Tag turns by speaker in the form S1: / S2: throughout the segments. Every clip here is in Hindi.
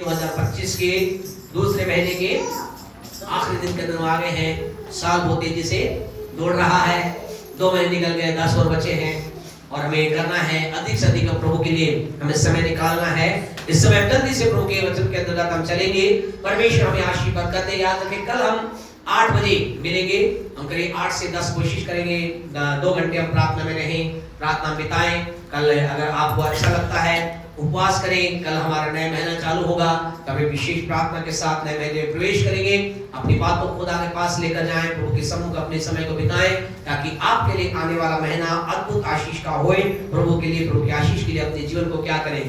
S1: 2025 के दूसरे महीने के आखिरी दिन के अंदर आ गए हैं। साल बहुत तेजी से दौड़ रहा है, 2 महीने निकल गए, 10 और बचे हैं और हमें करना है अधिक से अधिक प्रभु के लिए हमें समय निकालना है। इस समय जल्दी से प्रभु के वचन के अंतर्गत हम चलेंगे। परमेश्वर हमें आशीर्वाद कर दे। याद रखें कल हम 8 बजे मिलेंगे। हम करीब 8 से 10 कोशिश करेंगे 2 घंटे हम प्रार्थना में रहें, प्रार्थना बिताएं। कल अगर आपको अच्छा लगता है उपवास करें। कल हमारा नया महीना चालू होगा, तभी विशेष प्रार्थना के साथ नए महीने में प्रवेश करेंगे। अपनी बातों को खुदा के पास लेकर जाएं, प्रभु के सम्मुख अपने समय को बिताएं, ताकि आपके लिए आने वाला महीना अद्भुत आशीष का होए। प्रभु के लिए, प्रभु की आशीष के लिए अपने जीवन को क्या करें,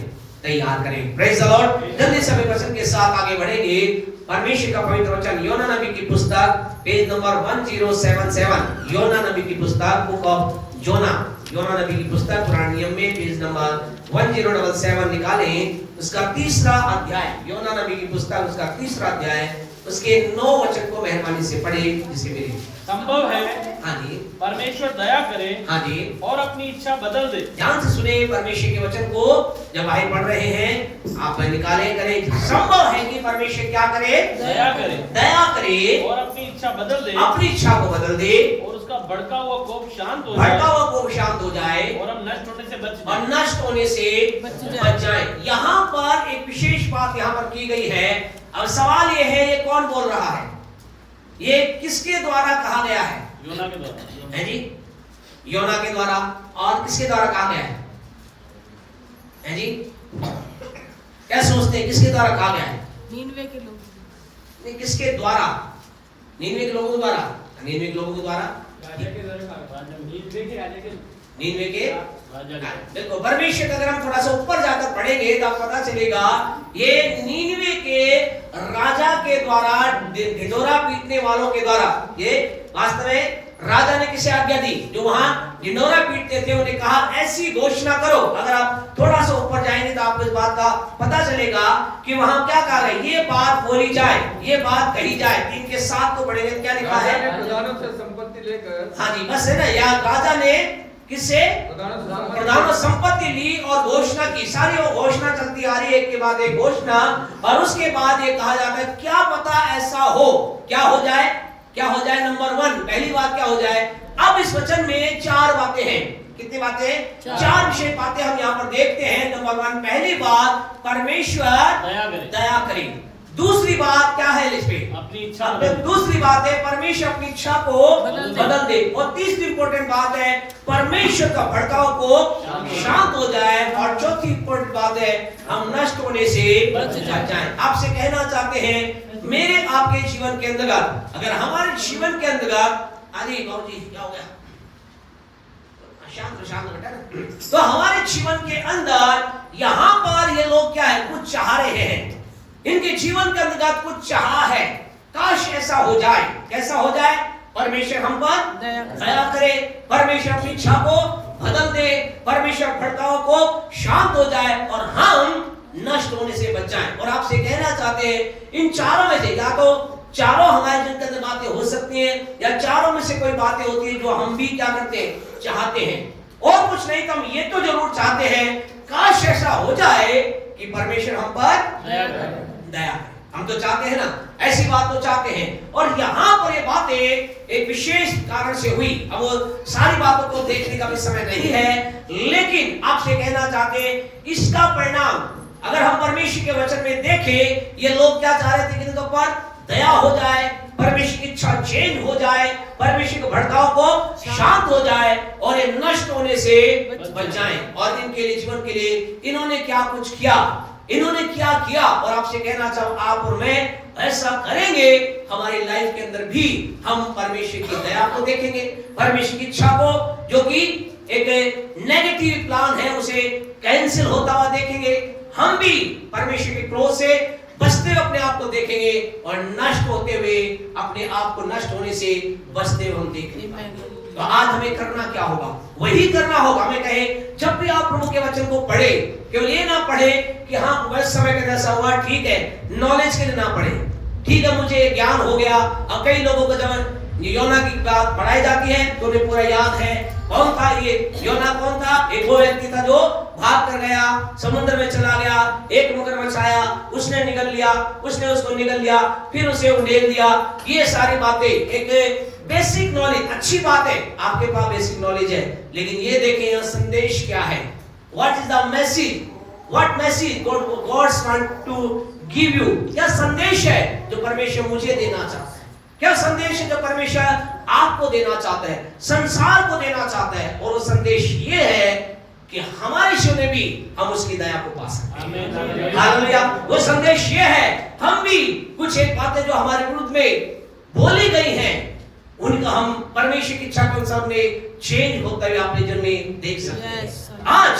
S1: तैयार करें। Praise the Lord. जल्दी से वचन के साथ आगे बढ़ेंगे। परमेश्वर का पवित्र वचन योना नबी की पुस्तक पेज नंबर 1077। योना नबी की पुस्तक बुक ऑफ जोना, योना नबी की पुस्तक पुराने नियम में पेज नंबर 1077 निकालें। उसका 3रा अध्याय, योना नबी की पुस्तक उसका 3रा अध्याय, उसके 9 वचन को मेहरबानी से पढ़े। जिसे मेरे
S2: संभव है,
S1: हाँ जी,
S2: परमेश्वर दया करे,
S1: हाँ जी,
S2: और अपनी इच्छा बदल दे।
S1: ध्यान से सुने परमेश्वर के वचन को। जब भाई पढ़ रहे हैं आप निकाले करें। संभव है कि परमेश्वर क्या करे,
S2: दया करे,
S1: दया करे
S2: और अपनी इच्छा बदल दे,
S1: अपनी इच्छा को बदल दे,
S2: और उसका भड़का हुआ कोप शांत हो
S1: भड़का
S2: जाए,
S1: हुआ कोप शांत हो जाए,
S2: और हम नष्ट होने से बच
S1: और
S2: जाएं।
S1: नष्ट होने से बच जाए। यहाँ पर एक विशेष बात यहाँ पर की गई है। अब सवाल ये है, ये कौन बोल रहा है? ये किसके द्वारा कहा गया है?
S2: योना के द्वारा
S1: है जी, योना के द्वारा। और किसके द्वारा कहा गया है जी? क्या सोचते हैं, किसके द्वारा कहा गया है?
S3: नीनवे के लोग।
S1: नहीं, किसके द्वारा? नीनवे के लोगों द्वारा। नीनवे के लोगों द्वारा,
S2: राजा के द्वारा,
S1: नीनवे के
S2: राजा के।
S1: देखो परमेश्वर अगर हम थोड़ा सा ऊपर जाकर पढ़ेंगे तो आपको पता चलेगा ये नीनवे के राजा के द्वारा, ढिंढोरा पीटने वालों के द्वारा। ये वास्तव में राजा ने किसे आज्ञा दी? जो वहां ढिंढोरा पीटते थे उन्हें कहा ऐसी घोषणा करो। अगर आप थोड़ा सा ऊपर जाएंगे तो आपको इस बात का पता चलेगा कि वहां क्या कहा गया, ये बात बोली जाए, ये बात कही जाए। 3 के 7 को पढ़ेंगे, क्या लिखा है?
S4: प्रधानों से संपत्ति लेकर,
S1: हाँ जी, बस है ना, या राजा ने किससे? प्रधानों संपत्ति ली और घोषणा की। सारी वो घोषणा चलती आ रही है, एक के बाद एक घोषणा। और उसके बाद ये कहा जाता है क्या पता ऐसा हो, क्या हो जाए, क्या हो जाए? नंबर 1 पहली बात क्या हो जाए? अब इस वचन में 4 बातें हैं। कितनी बातें? 4 विशेष बातें हम यहाँ पर देखते हैं। नंबर 1 पहली बात, परमेश्वर दया करे। दूसरी बात क्या है इस पे?
S2: अपनी इच्छा
S1: दूसरी बात है परमेश्वर अपनी इच्छा को बदल दे। और तीसरी इंपॉर्टेंट बात है परमेश्वर का भड़काव को शांत हो जाए। और चौथी इंपॉर्टेंट बात है हम नष्ट होने से बच जाएं। आपसे कहना चाहते हैं मेरे आपके जीवन के अंतर्गत, अगर हमारे जीवन के अंतर्गत, अरे बाबूजी क्या हो गया, शांत शांत बेटा, तो हमारे जीवन के अंदर यहाँ पर ये लोग क्या है, कुछ चाह रहे हैं। इनके जीवन के अंतर्गत कुछ चाहा है, काश ऐसा हो जाए। कैसा हो जाए? परमेश्वर हम पर दया करे, परमेश्वर अपनी इच्छा को बदल दे, परमेश्वर भड़काव को शांत हो जाए और हम नष्ट होने से बच जाएं। और आपसे कहना चाहते हैं इन चारों में से, या तो चारों हमारे जीवन के अंदर बातें हो सकती हैं, या चारों में से कोई बातें होती हैं जो हम भी क्या करते हैं, चाहते हैं। और कुछ नहीं तो हम ये तो जरूर चाहते हैं काश ऐसा हो जाए कि परमेश्वर हम पर दया। हम तो चाहते हैं ना, ऐसी बात तो चाहते हैं। और यहाँ पर ये बातें एक विशेष कारण से हुई। अब वो सारी बातों को देखने का भी समय नहीं है, लेकिन आपसे कहना चाहते हैं इसका परिणाम अगर हम परमेश्वर के वचन में देखें, ये लोग क्या चाह रहे थे कि इनके ऊपर दया हो जाए, परमेश्वर की इच्छा चेंज हो जाए, परमेश्वर के भड़काव को शांत हो जाए और ये नष्ट होने से बच जाएं। और इनके लिए, जीवन के लिए इन्होंने क्या कुछ किया, इन्होंने क्या किया। और आपसे कहना चाहूं आप और मैं ऐसा करेंगे, हमारी लाइफ के अंदर भी हम परमेश्वर की दया को देखेंगे, परमेश्वर की इच्छा को, जो कि एक नेगेटिव प्लान है, उसे कैंसिल होता हुआ देखेंगे। हम भी परमेश्वर के क्रोध से बचते हुए अपने आप को देखेंगे और नष्ट होते हुए अपने आप को नष्ट होने से बचते हुए हम देखेंगे। तो आज हमें करना क्या होगा? वही करना होगा। हमें कहे जब भी आप प्रभु के वचन को पढ़े, केवल ये ना पढ़े कि हाँ वह समय के जैसा हुआ, ठीक है, नॉलेज के लिए ना पढ़े, ठीक है मुझे ज्ञान हो गया। अब कई लोगों को जब ये योना की बात पढ़ाई जाती है तो उन्हें पूरा याद है। कौन था ये योना? कौन था? एक वो व्यक्ति था जो भाग कर गया, समुद्र में चला गया, एक मगरमच्छ आया, उसने निगल लिया, उसने उसको निगल लिया, फिर उसे उंडेल दिया। ये सारी बातें एक बेसिक नॉलेज, अच्छी बात है, आपके पास बेसिक नॉलेज है, लेकिन ये देखें यहाँ संदेश क्या है। What is the message? What message God want to give you? क्या संदेश है जो परमेश्वर मुझे देना चाहता है? क्या संदेश है जो परमेश्वर आपको देना चाहता है, संसार को देना चाहता है? और वो संदेश ये है कि हमारे जीवन में भी हम उसकी दया को पा सकते हैं। हालेलुया। वो संदेश ये है, हम भी कुछ एक बातें जो हमारे विरुद्ध में बोली गई हैं, उनका हम परमेश्वर की इच्छा के अनुसार चेंज होता हुआ अपने जीवन में देख सकते हैं। आज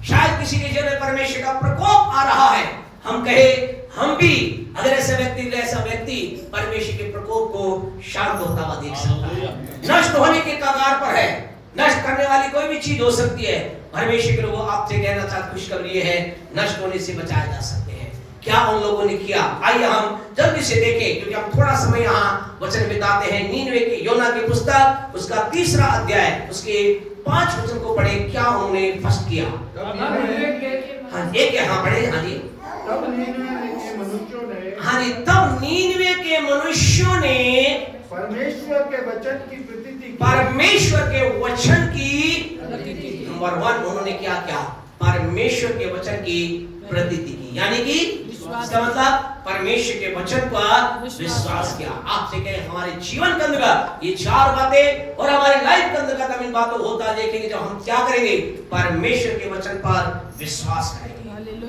S1: शायद किसी के जीवन में परमेश्वर का प्रकोप आ रहा है, हम कहे हम भी अगर ऐसा व्यक्ति परमेश्वर के प्रकोप को शांत होता हुआ देख सकता है। नष्ट होने के कगार पर है, नष्ट करने वाली कोई भी चीज हो सकती है। परमेश्वर के लोगों आपसे कहना चाहते खुशखबरी है, नष्ट होने से बचाए जा सकते हैं। क्या उन लोगों ने किया? आइए हम जल्दी से देखें, क्योंकि हम थोड़ा समय यहाँ वचन बिताते हैं। नीनवे की योना की पुस्तक उसका 3रा अध्याय उसके 5 वचन को पढ़े। क्या उन्होंने फर्स्ट किया? हाँ एक यहाँ पढ़े। हाँ जी।
S3: तब नीनवे के मनुष्यों ने,
S1: हाँ जी, तब नीनवे के मनुष्यों ने
S3: परमेश्वर के वचन की प्रतीति की।
S1: परमेश्वर के वचन की नंबर 1 उन्होंने क्या किया? परमेश्वर के वचन की प्रतीति की, यानी कि इसका मतलब परमेश्वर के वचन पर विश्वास किया। आपसे कहें हमारे जीवन के अंदर ये 4 बातें और हमारी लाइफ के अंदर हम इन बातों होता देखेंगे जब हम क्या करेंगे? परमेश्वर के वचन पर विश्वास करेंगे।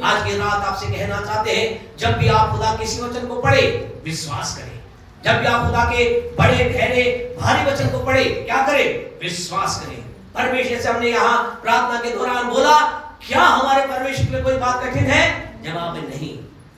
S1: आज की रात आपसे कहना चाहते हैं, जब भी आप खुदा किसी वचन को पढ़े विश्वास करें। जब भी आप खुदा के बड़े गहरे भारी वचन को पढ़े क्या करें? विश्वास करें। परमेश्वर से हमने यहाँ प्रार्थना के दौरान बोला, क्या हमारे परमेश्वर के लिए कोई बात कठिन है? जवाब है नहीं,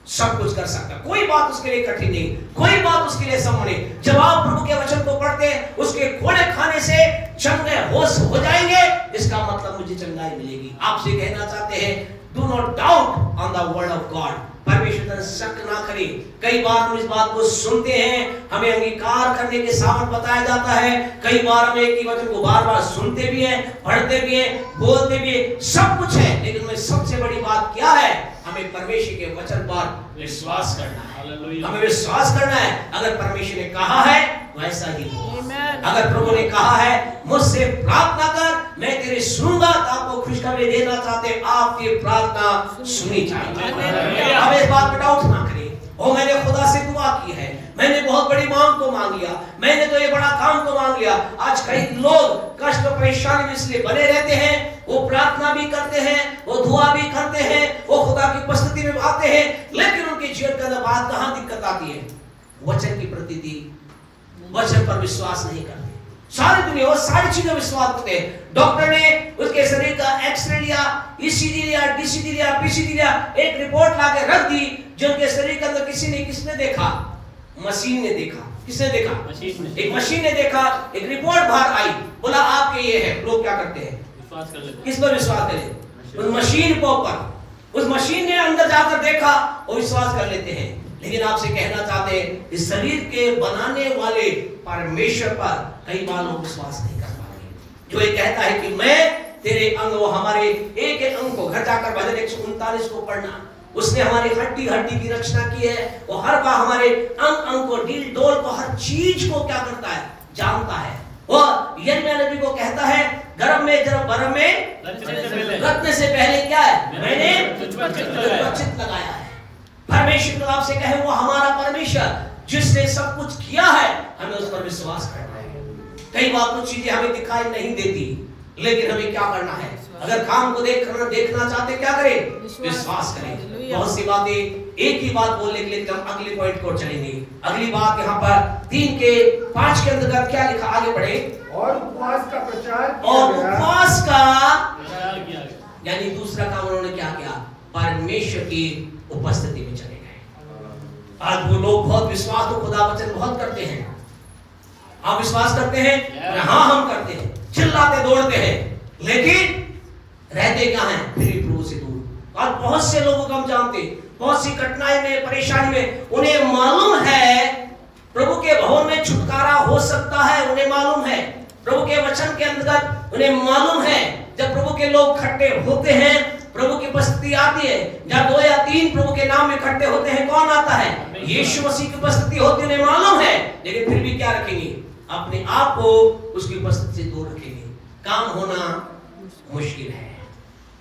S1: सब कुछ कर सकता, कोई बात उसके लिए कठिन नहीं, कोई बात उसके लिए संभव नहीं। जब आप प्रभु के वचन को पढ़ते हैं, उसके घोड़े खाने से चंगे होश हो जाएंगे, इसका मतलब मुझे चंगाई मिलेगी। आपसे कहना चाहते हैं, do not doubt on the word of God. परमेश्वर पर शक ना करें। कई बार हम इस बात को सुनते हैं, हमें अंगीकार करने के सामर्थ बताया जाता है। कई बार हम एक ही वचन को बार-बार सुनते भी हैं, पढ़ते भी हैं, बोलते भी हैं, सब कुछ है, लेकिन में सबसे बड़ी बात क्या है? हमें परमेश्वर के वचन पर विश्वास करना है। हमें विश्वास करना है, अगर परमेश्वर ने कहा है वैसा ही हो। अगर प्रभु ने कहा है मुझसे प्रार्थना कर, मैं तेरे सुनूंगा, तो आपको खुशखबरी देना चाहते आपकी प्रार्थना सुनी जाएगी। अब इस बात पर डाउट ना करें, ओ मैंने खुदा से दुआ की है, मैंने बहुत बड़ी मांग को मांग लिया, मैंने तो ये बड़ा काम को मांग लिया। आज कई लोग कष्ट और परेशानी में इसलिए बने रहते हैं, वो प्रार्थना भी करते हैं, वो दुआ भी करते हैं, वो खुदा की उपस्थिति में आते हैं, लेकिन उनके जीवन के अंदर बात कहां दिक्कत आती है? वचन की प्रतीति, वचन पर विश्वास नहीं करते। सारी दुनिया वो सारी चीजों विश्वास करते हैं। डॉक्टर ने उसके शरीर का एक्सरे लिया, ईसीजी लिया, डीसीजी लिया, पीसीजी लिया, एक रिपोर्ट लाके रख दी जो उनके शरीर के अंदर किसने देखा? मशीन ने देखा। किसने देखा? एक मशीन ने देखा, एक रिपोर्ट बाहर आई, बोला आपके ये है। लोग क्या करते हैं? विश्वास कर लेते। किस पर विश्वास करें? उस मशीन के ऊपर। उस मशीन ने अंदर जाकर देखा और विश्वास कर लेते हैं। लेकिन आपसे कहना चाहते हैं, इस शरीर के बनाने वाले परमेश्वर पर कई बार लोग विश्वास नहीं कर पाते। जो ये कहता है कि मैं तेरे अंग, वो हमारे एक एक अंग को, घर जाकर भजन 139 को पढ़ना, उसने हमारी हड्डी हड्डी की रचना की है। वो हर बार हमारे अंग अंग को, डील डोल को, हर चीज को क्या करता है? जानता है। वो यिर्मयाह नबी को कहता है, गर्भ में रखने से पहले क्या है? मैंने तुझ पर चित्त लगाया है। परमेश्वर तो आपसे कहे, वो हमारा परमेश्वर जिसने सब कुछ किया है, हमें उस पर विश्वास करना है। कई बार कुछ चीजें हमें दिखाई नहीं देती, लेकिन हमें क्या करना है? अगर काम को देखना चाहते क्या करें? विश्वास करें। बहुत सी बातें एक ही बात बोलने के लिए हम अगले पॉइंट को चलेंगे। अगली बात यहाँ पर 3 के 5 के अंतर्गत क्या लिखा? आगे बढ़े।
S3: और उपवास का प्रचार,
S1: और उपवास का, यानी दूसरा काम उन्होंने क्या किया? परमेश्वर की उपस्थिति में चले गए। आज वो लोग बहुत विश्वास तो खुदा वचन बहुत करते हैं। आप विश्वास करते हैं? हाँ हम करते हैं, चिल्लाते दौड़ते हैं, लेकिन रहते क्या हैं? फिर प्रभु से दूर। और बहुत से लोगों को हम जानते, बहुत सी कठिनाई में, परेशानी में, उन्हें मालूम है प्रभु के भवन में छुटकारा हो सकता है, उन्हें मालूम है। प्रभु के वचन के अंतर्गत उन्हें मालूम है, जब प्रभु के लोग इकट्ठे होते हैं, प्रभु की उपस्थिति आती है। जब 2 या 3 प्रभु के नाम में इकट्ठे होते हैं, कौन आता है? यीशु मसीह की उपस्थिति होती है, उन्हें मालूम है। लेकिन फिर भी क्या रखेंगे? अपने आप को उसकी उपस्थिति से दूर रखेंगे। काम होना मुश्किल है।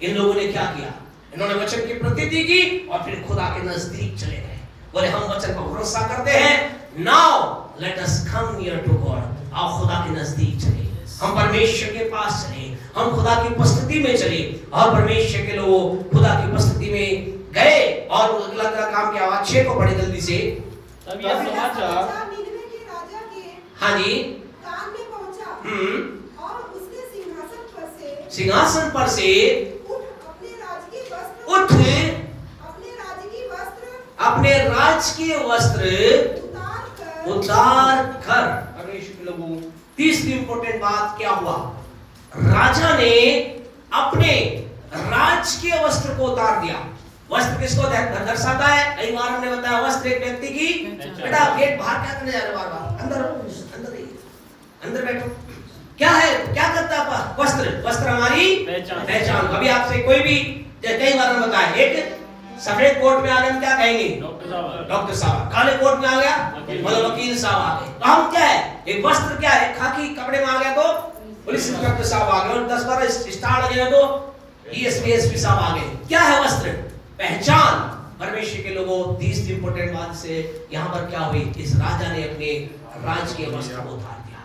S1: इन लोगों ने क्या किया? इन्होंने वचन की प्रतीति की और फिर खुदा के नजदीक चले गए। बोले हम वचन पर भरोसा करते हैं, now let us come near to God. आओ खुदा के नजदीक चले, हम परमेश्वर के पास चले, हम खुदा की उपस्थिति में चले। और परमेश्वर के लोग खुदा की उपस्थिति में गए और अगला काम क्या हुआ? 6 को पढ़े जल्दी से।
S2: तब यह समाचार
S5: नीनवे के राजा के
S1: हाँ जी,
S5: कान में पहुंचा और उसने
S1: सिंहासन पर से उठ अपने राजकीय वस्त्र उतार कर। परमेश्वर के लोगों, तीसरी इंपॉर्टेंट बात क्या हुआ? राजा ने अपने राजकीय वस्त्र को उतार दिया। वस्त्र किसको दर्शाता है? कई बार हमने बताया, वस्त्र एक व्यक्ति की। बेटा गेट बाहर क्या करने जा रहे हो? बार बार अंदर बैठो। क्या है, क्या करता है वस्त्र? हमारी पहचान। अभी आपसे कोई भी, कई बार हम बताया, एक सफेद कोट में आ गए, क्या कहेंगे? डॉक्टर साहब। काले कोट में आ गया मतलब वकील साहब आ गए। तो हम क्या है? एक वस्त्र क्या है? खाकी कपड़े में आ गया तो पुलिस इंस्पेक्टर साहब आ गए, और 10-12 स्टार लगे तो डीएसपी साहब आ गए। क्या है वस्त्र? पहचान। परमेश्वर के लोगों, तीसरी इंपॉर्टेंट बात से यहाँ पर क्या हुई? इस राजा ने अपने राजकीय वस्त्र को उतार दिया।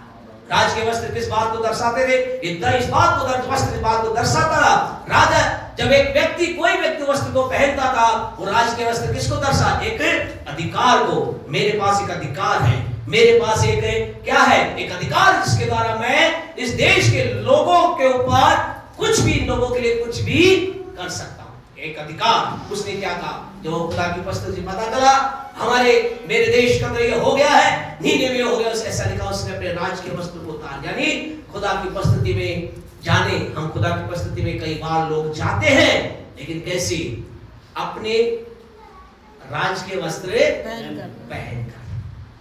S1: राजकीय वस्त्र किस बात को दर्शाते थे? इस बात को वस्त्र इस बात को दर्शाता था। राजा जब एक व्यक्ति, कोई व्यक्ति वस्त्र को पहनता था, वो राजकीय वस्त्र किसको दर्शा? एक अधिकार को। मेरे पास एक अधिकार है, मेरे पास एक क्या है? एक अधिकार, जिसके द्वारा मैं इस देश के लोगों के ऊपर कुछ भी, लोगों के लिए कुछ भी कर सकता हूं। एक अधिकार। उसने क्या कहा? जो खुदा की उपस्थिति पता चला, हमारे मेरे देश के अंदर ये हो गया है, नीने में हो गया, उसने ऐसा लिखा, उसने अपने राजकीय वस्त्र को उतार। यानी खुदा की उपस्थिति में जाने, हम खुदा की उपस्थिति में कई बार लोग जाते हैं, लेकिन कैसे? अपने राजकीय वस्त्र पहनकर,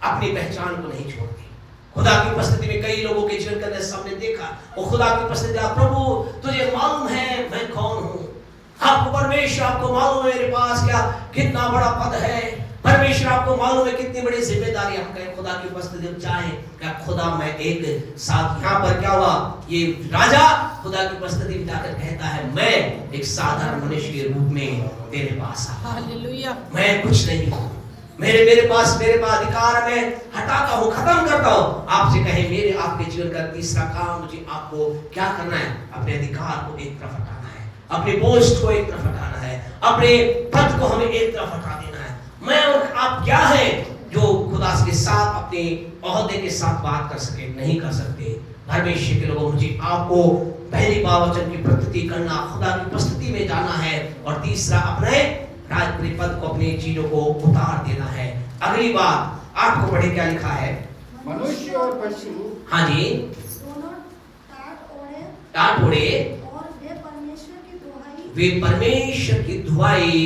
S1: अपनी पहचान को नहीं छोड़ते। खुदा की उपस्थिति में कई लोगों के जीवन के अंदर सबने देखा, वो खुदा की उपस्थिति, प्रभु तुझे मालूम है मैं कौन हूं, आपको परमेश्वर, आपको मालूम है मेरे पास क्या कितना बड़ा पद है, परमेश्वर आपको मालूम है कितनी बड़ी जिम्मेदारी। हम कहें खुदा की उपस्थिति में चाहे क्या खुदा, मैं एक साथ, यहाँ पर क्या हुआ? ये राजा खुदा की उपस्थिति में जाकर कहता है, मैं एक साधारण मनुष्य के रूप में तेरे पास आया, मैं कुछ नहीं हूँ, मेरे पास अधिकार मैं हटाता हूँ, खत्म करता हूँ। आपसे कहे मेरे आपके जीवन का तीसरा काम, मुझे आपको क्या करना है? अपने अधिकार को एक तरफ हटाना है, अपने पोस्ट को एक तरफ हटाना है, अपने पद को हमें एक तरफ हटा देना है। मैं और आप क्या है जो खुदा के साथ, अपने ओहदे के साथ बात कर सके? नहीं कर सकते। परमेश्वर के लोगों, मुझे आपको पहली बार वचन की प्रतीति करना, खुदा की उपस्थिति में जाना है, और तीसरा अपने राजकीय पद को, अपने चीजों को उतार देना है। अगली बात 8 को पढ़े, क्या लिखा है?
S3: मनुष्य और पशु,
S1: हाँ जी, टाट ओढ़े
S5: और
S1: वे परमेश्वर की दुहाई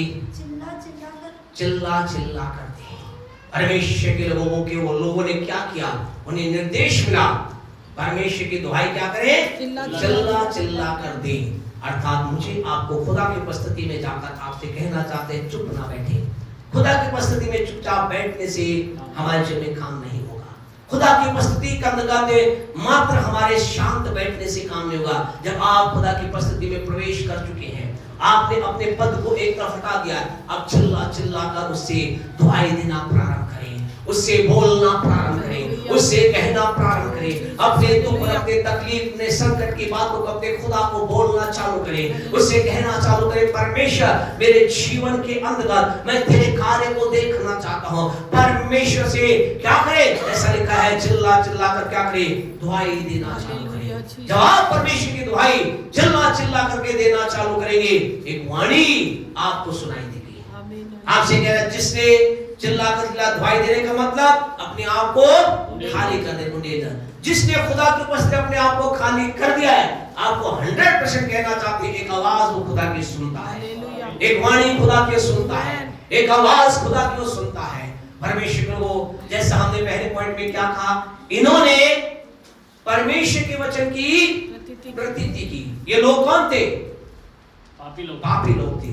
S5: चिल्ला
S1: चिल्ला करते हैं। परमेश्वर के लोगों के, वो लोगों ने क्या किया? उन्हें निर्देश मिला, परमेश्वर की दुहाई क्या करें? चिल्ला कर दे। अर्थात मुझे आपको खुदा की उपस्थिति में जाकर आपसे कहना चाहते हैं, चुप ना बैठे। खुदा की उपस्थिति में चुपचाप बैठने से हमारे जीवन में काम नहीं होगा। खुदा की उपस्थिति का अंतर्गत मात्र हमारे शांत बैठने से काम नहीं होगा। जब आप खुदा की उपस्थिति में प्रवेश कर चुके हैं, आपने अपने पद को एक तरफ हटा दिया, अब चिल्ला कर उससे दुआएं देना प्रारंभ करें, उससे बोलना प्रारंभ करें, उससे कहना प्रारंभ करें, अपने दुख, अपने तकलीफ, अपने संकट की बातों को अपने खुदा को बोलना चालू करें, उससे कहना चालू करें, परमेश्वर मेरे जीवन के अंदर मैं तेरे कार्य को देखना चाहता हूँ। परमेश्वर से क्या करें? ऐसा लिखा है, चिल्ला कर क्या करें? दुआएं देना चालू करें। जब आप परमेश्वर की दुहाई चिल्ला करके देना चालू करेंगे, एक वाणी आपको सुनाई देगी। आपसे कह रहा है, जिसने चिल्ला दुहाई देने का मतलब अपने आप को खाली कर देना। जिसने खुदा के उपस्थिति अपने आप को खाली कर दिया है, आपको 100% कहना चाहते हैं, एक आवाज वो खुदा की सुनता है, एक वाणी खुदा की सुनता है, एक आवाज खुदा की सुनता है। परमेश्वर को, जैसा हमने पहले पॉइंट में क्या कहा, इन्होंने परमेश्वर के वचन की प्रतीति की। ये लोग कौन थे? पापी लोग थे,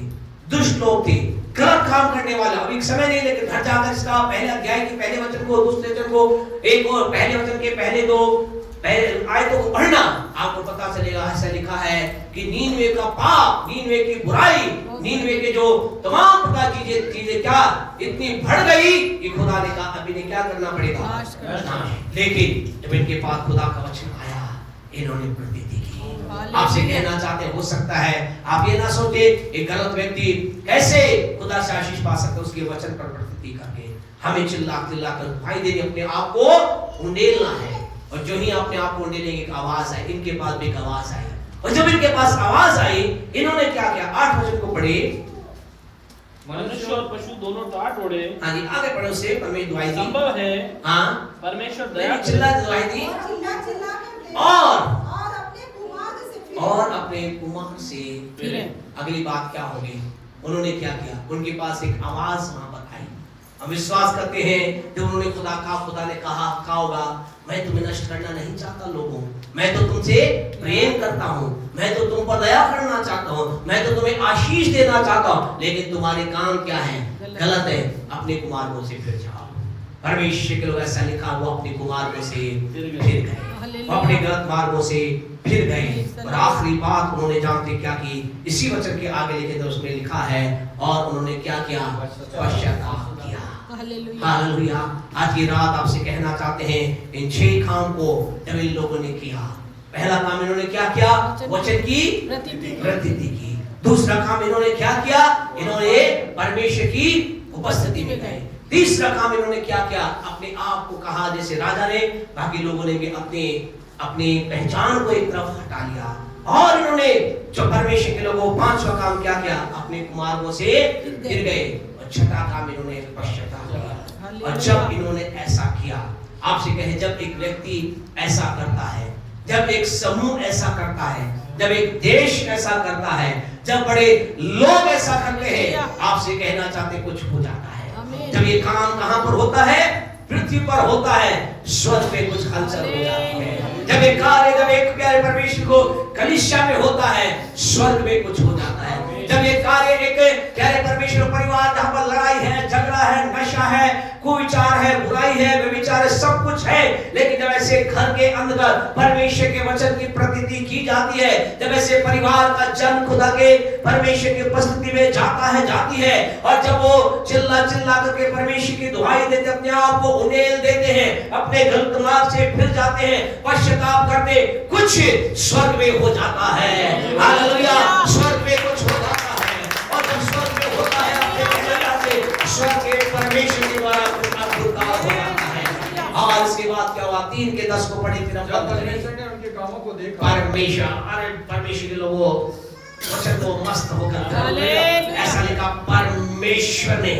S1: दुष्ट लोग थे, गलत काम करने वाला। अभी समय नहीं, लेकिन घर जाकर इसका पहले अध्याय के पहले वचन को, दूसरे वचन को, एक और पहले वचन के पहले दो आयतों को पढ़ना, आपको पता चलेगा। ऐसा लिखा है कि नीनवे का पाप, नीनवे की बुराई, नीनवे के जो तमाम प्रकार की चीजें क्या इतनी बढ़ गई कि खुदा ने कहा अभी ने क्या करना पड़ेगा, लेकिन जब इनके पास खुदा का वचन आया, इन्होंने प्रतीति की। आपसे कहना चाहते, हो सकता है आप ये ना सोचे एक गलत व्यक्ति कैसे खुदा से आशीष पा सकता है, उसके वचन पर प्रतीति करके। हमें चिल्ला कर भाई देने अपने आप को उंडेलना है, और जो ही अपने आप को उंडेलेंगे एक आवाज आई। इनके पास भी एक आवाज आई, और जब इनके पास आवाज आई, इन्होंने क्या किया? 8 वचन को पढ़े,
S2: मनुष्य और पशु दोनों टाट उड़े।
S1: हाँ जी, आगे पढ़ो से परमेश्वर दुआई दी।
S2: संभव है
S1: हाँ,
S2: परमेश्वर दया
S1: चिल्ला दुआई दी और अपने कुमार से
S2: फिरे।
S1: अगली बात क्या होगी? उन्होंने क्या किया? उनके पास एक आवाज वहां पर आई। हम विश्वास करते हैं जब उन्होंने खुदा ने कहा होगा, मैं तुम्हें नष्ट करना नहीं चाहता लोगों, मैं तो तुमसे प्रेम करता हूँ, मैं तो तुम पर दया करना चाहता हूँ, मैं तो तुम्हें आशीष देना चाहता हूँ, लेकिन तुम्हारे काम क्या है? गलत है। अपने कुमार्गों से फिर जाओ। परमेश्वर के लोग ऐसा लिखा, वो अपने कुमार्गों से फिर गए, अपने गलत मार्गों से फिर गए। और आखिरी बात उन्होंने जानते क्या की? इसी वचन के आगे लिखे थे, उसमें लिखा है, और उन्होंने क्या किया? पश्चाताप किया। हालेलुया। आज की रात आपसे कहना चाहते हैं, इन 6 काम को जब इन लोगों ने किया, पहला काम इन्होंने क्या किया? वचन की प्रतीति की। दूसरा काम इन्होंने क्या किया? इन्होंने परमेश्वर की उपस्थिति में गए। तीसरा काम इन्होंने क्या किया? अपने आप को कहा, जैसे राजा ने, बाकी लोगों ने भी अपनी पहचान को एक तरफ हटा लिया, और इन्होंने जो परमेश्वर के लोगों, 5वां काम क्या किया? अपने कुमार्गों से फिर गए। और 6ठा काम इन्होंने पश्चाताप किया। और जब इन्होंने ऐसा किया, आपसे कहे, जब एक व्यक्ति ऐसा करता है, जब एक समूह ऐसा करता है, जब एक देश ऐसा करता है, जब बड़े लोग ऐसा करते हैं, आपसे कहना चाहते कुछ हो जाता है। जब ये काम कहां पर होता है? पृथ्वी पर होता है। स्वर्ग में कुछ हलचल हो जाती है। जब एक कार्य, जब एक प्यारे परमेश्वर को कलीसिया में होता है, स्वर्ग में कुछ हो जाता है। जब ये कार्य एक प्यारे परमेश्वर परिवार, जहां पर लड़ाई है, झगड़ा है, नशा है, कुविचार है, बुराई है, व्यभिचार है, सब कुछ है, लेकिन जब ऐसे घर के अंदर परमेश्वर के वचन की प्रतीति की जाती है, जब ऐसे परिवार का जन खुदा के परमेश्वर की उपस्थिति में जाता है, जाती है, और जब वो चिल्ला करके परमेश्वर की दुहाई देते, अपने आप को उंडेल देते हैं, अपने गलत मार्ग से फिर जाते हैं, पश्चाताप करते, कुछ स्वर्ग में हो जाता है। हालेलुया। स्वर्ग में कुछ हो जाता है, और जब स्वर्ग में होता है, अपने वचन से स्वर्ग के परमेश्वर के द्वारा अद्भुत काम हो जाता है। और इसके बाद क्या हुआ? 3 के 10 को पढ़े, फिर हम
S4: परमेश्वर ने उनके कामों को देखा।
S1: परमेश्वर के लोगों वचन को मस्त होकर, ऐसा लिखा, परमेश्वर ने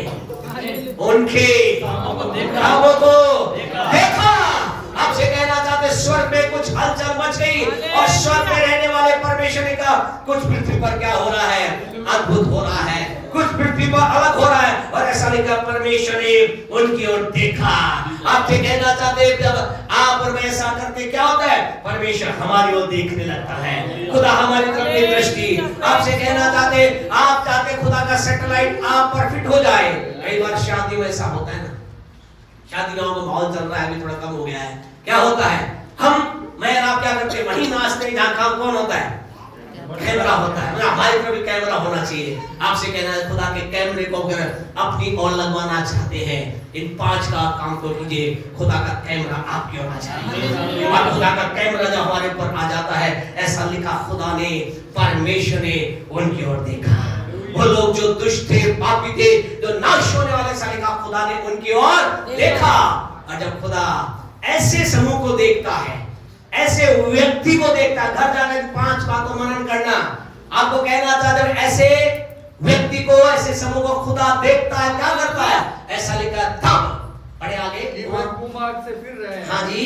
S1: उनके कामों को देखा। आपसे कहना चाहते, स्वर्ग में कुछ हलचल मच गई, और स्वर्ग में रहने वाले परमेश्वर ने कहा, कुछ पृथ्वी पर क्या हो रहा है? अद्भुत हो रहा है, कुछ पृथ्वी पर अलग हो रहा है। और ऐसा लिखा, परमेश्वर ने उनकी ओर देखा। आपसे कहना चाहते, जब आप और मैं ऐसा करते, क्या होता है? परमेश्वर हमारी ओर देखने लगता है, खुदा हमारी तरफ की दृष्टि। आपसे कहना चाहते, आप चाहते खुदा का सैटेलाइट आप पर फिट हो जाए। कई बार शादी में ऐसा होता है ना, शादी गांव में माहौल चल रहा है, अभी थोड़ा कम हो गया है। क्या होता है? मैं आप क्या करते हैं? वही नाचते, जहां काम कौन होता है? कैमरा होता है। हमारे तरफ भी कैमरा होना चाहिए। आपसे कहना है, खुदा के कैमरे को अगर अपनी ओर लगवाना चाहते हैं, इन 5 का काम को कीजिए। खुदा का कैमरा आपकी ओर आ जाए, और खुदा का कैमरा जब हमारे ऊपर आ जाता है, ऐसा लिखा, खुदा ने, परमेश्वर ने उनकी ओर देखा। वो लोग जो दुष्ट थे, पापी थे, जो नाश होने वाले, ऐसा लिखा, खुदा ने उनकी ओर देखा। और जब खुदा ऐसे समूह को देखता है, ऐसे व्यक्ति को देखता है, घर जाकर 5 बातों मनन करना। आपको कहना चाहते हैं, ऐसे व्यक्ति को, ऐसे समूह को खुदा देखता है, क्या करता है? ऐसा लिखा, तब पढ़े आगे,
S4: कुमार्ग से फिर रहे हैं।
S1: हाँ जी।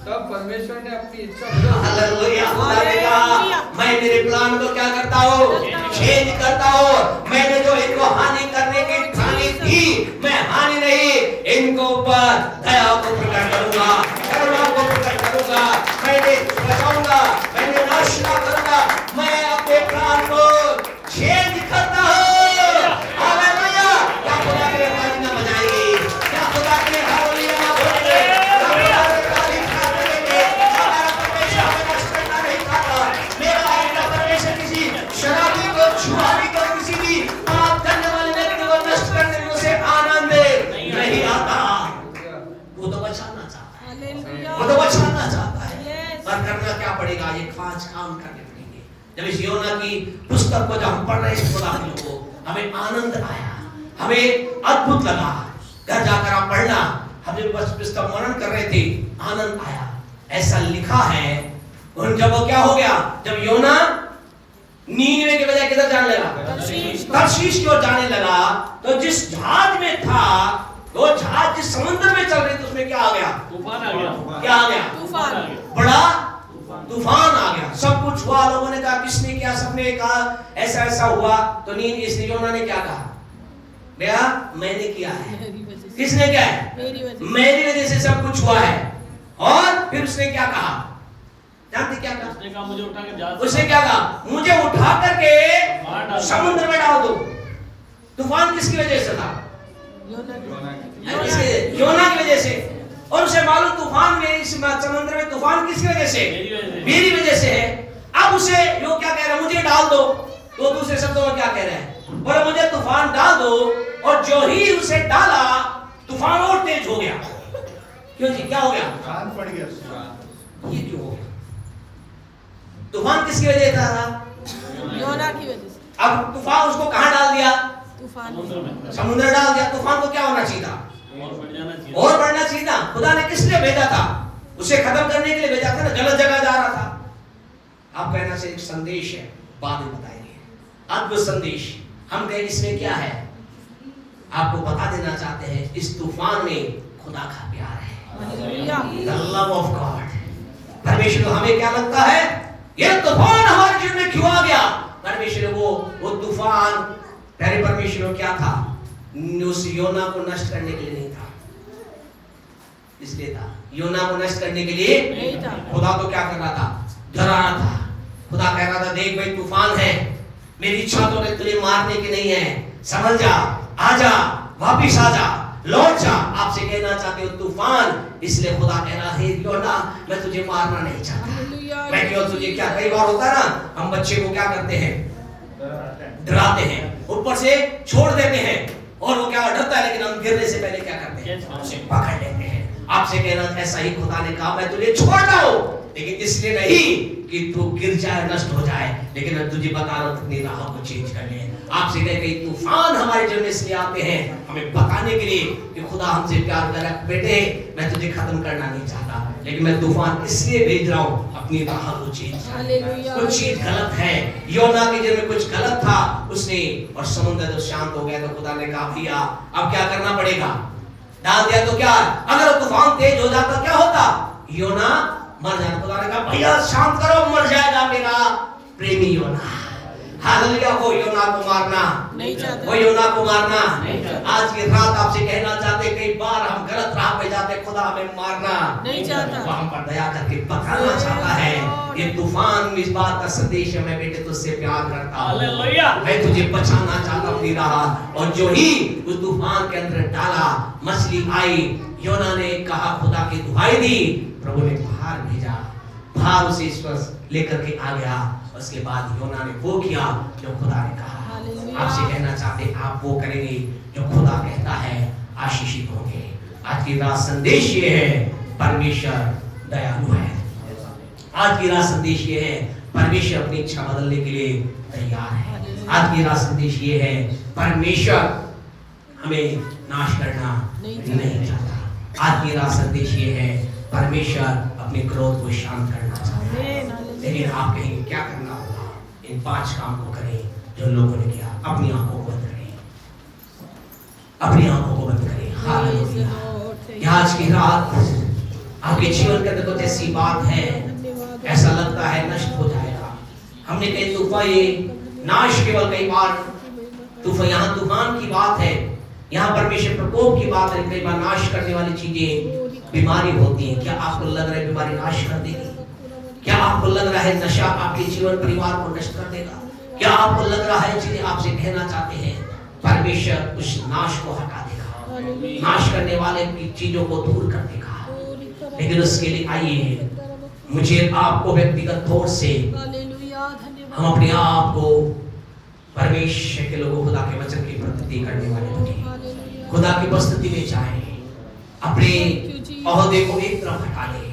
S4: तब परमेश्वर ने अपनी इच्छा,
S1: हालेलुया, खुदा ने कहा, मैं मेरे प्लान को क्या करता हूँ? चेंज करता हूँ। मैंने जो इनको हानि करने की ठानी थी, मैं हानि नहीं, उनके ऊपर दया को प्रकट करूंगा, करुणा को प्रकट करूंगा, मैं इन्हें बचाऊंगा, मैं इन्हें नाश ना करूंगा, मैं अपने प्राण को छेद करता हूं। हालेलुया। क्या खुदा के लिए ताली ना बजाएंगे? क्या खुदा के लिए हालेलुया ना बोलेंगे? क्या खुदा के लिए ताली ना बोलेंगे? हमारा परमेश्वर हमें नष्ट करना नहीं चाहता। मेरा आपका परमेश्वर किसी शराबी को, जुआरी को, किसी भी पाप करने वाले व्यक्ति को नष्ट करने में उसे आनंद नहीं आता। वो तो बचाना चाहता है, वो तो बचाना चाहता है। पर करना क्या पड़ेगा? ये 5 काम करने पड़ेंगे। जब इस योना की पुस्तक को जब हम पढ़ रहे हैं खुदा के लोगों, हमें आनंद आया, हमें अद्भुत लगा। घर जाकर आप पढ़ना, हम जब बस पुस्तक मनन कर रहे थे, आनंद आया। ऐसा लिखा है, और जब वो क्या हो गया, जब योना नीनिवे के बजाय किधर जाने लगा? तर्शीश की ओर जाने लगा, तो जिस जहाज में था, वो जहाज जिस समुद्र में चल रही थी, उसमें क्या आ गया?
S2: तूफान आ गया।
S1: क्या आ गया?
S2: तूफान।
S1: बड़ा तूफान आ गया। सब कुछ हुआ, लोगों ने कहा, किसने किया? सबने कहा ऐसा ऐसा हुआ। तो इसने योना ने क्या कहा? भैया मैंने किया है। किसने किया है? मेरी वजह से सब कुछ हुआ है। और फिर उसने क्या कहा? जानते क्या कहा?
S2: उसने कहा मुझे उठा कर जहाज,
S1: उसने क्या कहा? मुझे उठा करके समुद्र में डाल दो। तूफान किसकी वजह से था? योना की वजह से। और उसे मालूम तूफान में, इस समुद्र में तूफान किसकी वजह से? मेरी वजह से है। अब उसे यो क्या कह रहा है? मुझे डाल दो। तो दूसरे शब्दों में क्या कह रहा है? बोले मुझे तूफान डाल दो। और जो ही उसे डाला, तूफान और तेज हो गया। क्यों जी? क्या हो गया?
S3: कान पड़ गया।
S1: ये क्यों हो गया? तूफान किसकी वजह से था?
S5: योना की वजह से।
S1: अब तूफान उसको कहां डाल दिया?
S5: तूफान
S1: समुद्र डाल दिया। तूफान को क्या होना चाहिए था?
S2: और बढ़ जाना चाहिए,
S1: और बढ़ना चाहिए था। खुदा ने किस लिए भेजा था? उसे खत्म करने के लिए भेजा था ना, गलत जगह जा रहा था। आप कहना से एक संदेश है, बाद में बताएंगे। अद्भुत संदेश। हम कहें इसमें क्या है? आपको बता देना चाहते हैं, इस तूफान में खुदा का प्यार है, the love of God। परमेश्वर को हमें क्या लगता है? ये तूफान हमारे जीवन में क्यों आ गया? परमेश्वर वो तूफान प्यारे परमेश्वर क्या था? उस योना को नष्ट करने के लिए नहीं था, इसलिए था। योना को नष्ट करने के लिए
S5: नहीं था।
S1: खुदा तो क्या कर रहा था? डरा रहा था। खुदा कह रहा था, देख भाई तूफान है, मेरी इच्छा तो तुझे मारने की नहीं है, समझ जा, आजा, वापिस आजा, लौट जा। आपसे कहना चाहते हो तूफान, इसलिए खुदा कह रहा है योना मैं तुझे मारना नहीं चाहता। मैं क्यों तुझे क्या, कई बार होता है ना, हम बच्चे को क्या करते हैं? डराते हैं, ऊपर से छोड़ देते हैं, और वो क्या डरता है, लेकिन हम गिरने से पहले क्या करते हैं? उसे पकड़ लेते हैं। आपसे कहना ऐसा ही खुदा ने कहा, मैं तुझे छोड़ता हूं, लेकिन इसलिए नहीं कि तू गिर जाए, नष्ट हो जाए, लेकिन मैं तुझे बता रहा हूं अपनी राह को चेंज कर ले। आपसे कहे कई तूफान हमारे जीवन में इसलिए आते हैं, हमें बताने के लिए कि खुदा हमसे प्यार कर रहा है। बेटे मैं तुझे खत्म करना नहीं चाहता, लेकिन मैं तूफान इसलिए भेज रहा हूं अपनी राह को चेंज कर। कुछ चीज गलत है, योना के जीवन में कुछ गलत था उसने, और समुद्र जब शांत हो गया तो खुदा ने कहा भैया अब क्या करना पड़ेगा? डाल दिया तो क्या? अगर तूफान तेज हो जाता क्या होता? योना मर जाता। खुदा ने कहा भैया शांत करो, मर जाएगा मेरा प्रेमी योना। हालेलुया। वो योना को मारना
S5: नहीं चाहते,
S1: वो योना को मारना
S2: नहीं चाहते।
S1: आज की रात आपसे कहना चाहते, कई बार हम गलत राह पे जाते, खुदा हमें मारना
S5: नहीं चाहता।
S1: वो हम पर दया करके बताना चाहता है। ये तूफान इस बात का संदेश है, मैं बेटे तुझसे प्यार करता हूं,
S2: हालेलुया।
S1: मैं तुझे बचाना चाहता हूं अपनी राह। और जो ही उस तूफान के अंदर डाला, मछली आई, योना ने कहा, खुदा की दुहाई दी, प्रभु ने बाहर भेजा, बाहर उसे स्पर्श लेकर के आ गया। उसके बाद योना ने वो किया जो खुदा ने कहा। आपसे कहना चाहते आप वो करेंगे जो खुदा कहता है, आशीषित होंगे। आज की रात संदेश ये है, परमेश्वर दयालु है। आज की रात संदेश ये है, परमेश्वर अपनी इच्छा बदलने के लिए तैयार है। आज की रात संदेश ये है, परमेश्वर हमें नाश करना नहीं चाहता। आज की रात संदेश ये है, परमेश्वर अपने क्रोध को शांत करना चाहता है। लेकिन आप कहेंगे क्या करना होगा? इन 5 काम को करें जो लोगों ने किया। अपनी आंखों को बंद करें, अपनी आंखों को बंद करें। हालेलुया। आज की रात आपके जीवन के अंदर कुछ ऐसी बात है, ऐसा लगता है नष्ट हो जाएगा। हमने कई तूफान, ये नाश केवल कई बार तूफान, यहाँ तूफान की बात है, यहाँ परमेश्वर प्रकोप की बात है, कई बार नाश करने वाली चीजें बीमारी होती है। क्या आपको लग रहा है बीमारी नाश कर देगी? क्या आपको लग रहा है नशा आपके जीवन परिवार को नष्ट कर देगा? क्या आपको लग रहा है चीजें आपसे कहना चाहते हैं परमेश्वर उस नाश को हटा देगा, नाश करने वाले की चीजों को दूर कर देगा। लेकिन उसके लिए आइए मुझे आपको व्यक्तिगत तौर से हम अपने आप को परमेश्वर के लोगों खुदा के वचन की प्रतीति करने वाले बने, खुदा की उपस्थिति में जाएं, अपने ओहदे को एक तरफ हटा लें,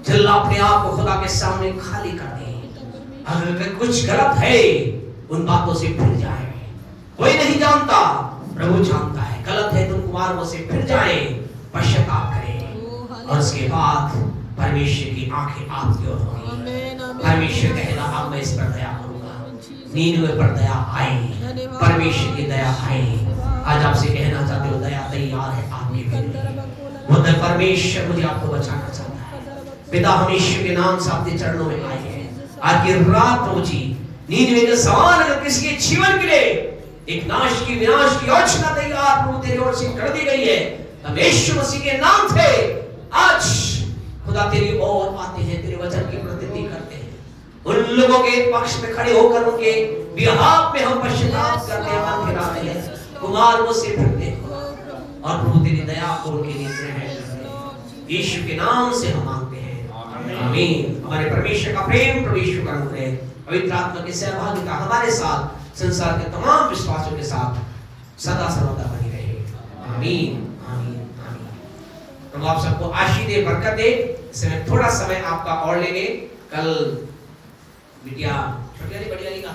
S1: जल्ला अपने आप को खुदा के सामने खाली कर दें। अगर कुछ गलत है उन बातों से फिर जाएं। कोई नहीं जानता, प्रभु जानता है। गलत है तो उन कुमार्गों से फिर जाएं, पश्चाताप करें और उसके बाद परमेश्वर की आंखें आपकी ओर होंगी। परमेश्वर कहेगा अब मैं इस पर दया करूंगा। नीनवे पर दया आई, परमेश्वर की दया आई। आज आपसे कहना चाहते हो दया तैयार है आपके लिए। वो परमेश्वर मुझे आपको बचाना चाहता है। पिता हम यीशु के नाम से आपके चरणों में आए हैं आज की रात। प्रभु जी नीनवे के सवाल अगर किसी के जीवन के लिए एक नाश की विनाश की योजना तैयार प्रभु तेरी ओर से कर दी गई है, तब यीशु मसीह के नाम से आज खुदा तेरी ओर आते हैं, तेरे वचन की प्रतिनिधि करते हैं। उन लोगों के पक्ष में खड़े होकर उनके बिहाफ में हम पश्चाताप करते हैं, मन फिराते हैं, कुमार्गों से फिरते हैं और प्रभु तेरी दया को उनके लिए ग्रहण करते हैं। यीशु के नाम से हम मांगते हैं, आमीन। हमारे परमेश्वर का प्रेम, परमेश्वर का अनुग्रह, पवित्र आत्मा की सहभागिता हमारे साथ संसार के तमाम विश्वासियों के साथ सदा सर्वदा बनी रहे। आमीन, आमीन, आमीन। प्रभु आप सबको आशीष दे, बरकत दे। इसमें थोड़ा समय आपका और लेंगे। कल बिटिया छोटी वाली बड़ी वाली का